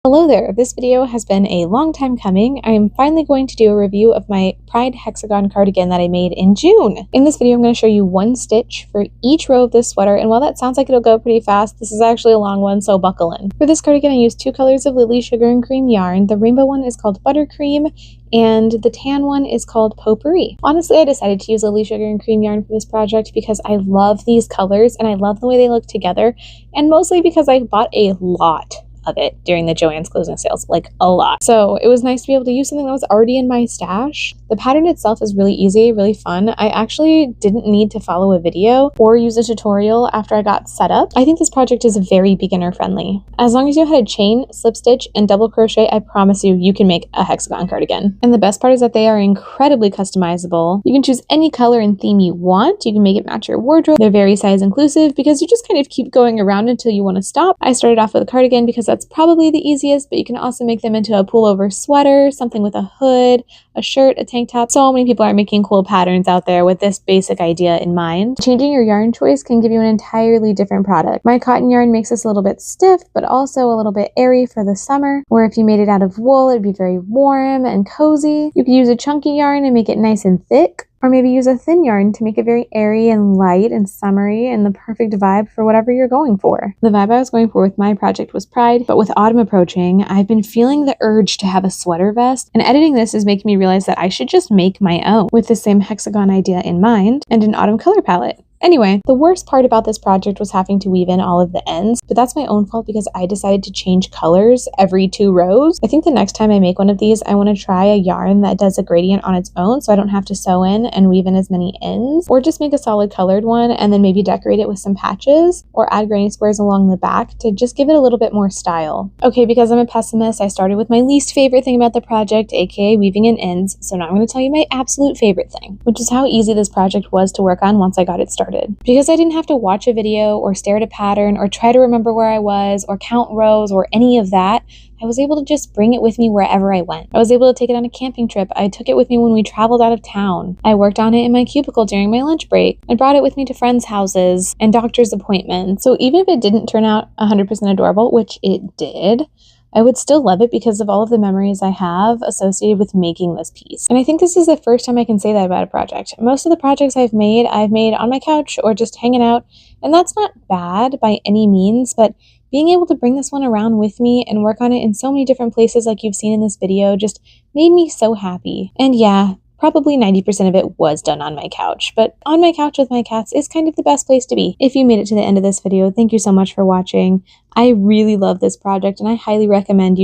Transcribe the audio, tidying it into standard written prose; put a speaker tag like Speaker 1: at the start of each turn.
Speaker 1: Hello there, this video has been a long time coming. I am finally going to do a review of my Pride Hexagon cardigan that I made in June. In this video, I'm going to show you one stitch for each row of this sweater, and while that sounds like it'll go pretty fast, this is actually a long one, so buckle in. For this cardigan, I used two colors of Lily Sugar and Cream yarn. The rainbow one is called Buttercream, and the tan one is called Potpourri. Honestly, I decided to use Lily Sugar and Cream yarn for this project because I love these colors and I love the way they look together, and mostly because I bought a lot of it during the Joann's closing sales, like a lot. So it was nice to be able to use something that was already in my stash. The pattern itself is really easy, really fun. I actually didn't need to follow a video or use a tutorial after I got set up. I think this project is very beginner friendly. As long as you know how to chain, slip stitch, and double crochet, I promise you can make a hexagon cardigan. And the best part is that they are incredibly customizable. You can choose any color and theme you want. You can make it match your wardrobe. They're very size inclusive because you just kind of keep going around until you want to stop. I started off with a cardigan because that's probably the easiest, but you can also make them into a pullover sweater, something with a hood, a shirt, a tank top. So many people are making cool patterns out there with this basic idea in mind. Changing your yarn choice can give you an entirely different product. My cotton yarn makes this a little bit stiff, but also a little bit airy for the summer, where if you made it out of wool, it'd be very warm and cozy. You could use a chunky yarn and make it nice and thick, or maybe use a thin yarn to make it very airy and light and summery and the perfect vibe for whatever you're going for. The vibe I was going for with my project was Pride, but with autumn approaching, I've been feeling the urge to have a sweater vest, and editing this is making me realize that I should just make my own with the same hexagon idea in mind and an autumn color palette. Anyway, the worst part about this project was having to weave in all of the ends, but that's my own fault because I decided to change colors every 2 rows. I think the next time I make one of these, I want to try a yarn that does a gradient on its own so I don't have to sew in and weave in as many ends, or just make a solid colored one and then maybe decorate it with some patches or add granny squares along the back to just give it a little bit more style. Okay, because I'm a pessimist, I started with my least favorite thing about the project, aka weaving in ends, so now I'm going to tell you my absolute favorite thing, which is how easy this project was to work on once I got it started. Because I didn't have to watch a video or stare at a pattern or try to remember where I was or count rows or any of that, I was able to just bring it with me wherever I went. I was able to take it on a camping trip. I took it with me when we traveled out of town. I worked on it in my cubicle during my lunch break. I brought it with me to friends' houses and doctor's appointments. So even if it didn't turn out 100% adorable, which it did, I would still love it because of all of the memories I have associated with making this piece. And I think this is the first time I can say that about a project. Most of the projects I've made on my couch or just hanging out, and that's not bad by any means, but being able to bring this one around with me and work on it in so many different places like you've seen in this video just made me so happy. And yeah, probably 90% of it was done on my couch, but on my couch with my cats is kind of the best place to be. If you made it to the end of this video, thank you so much for watching. I really love this project and I highly recommend you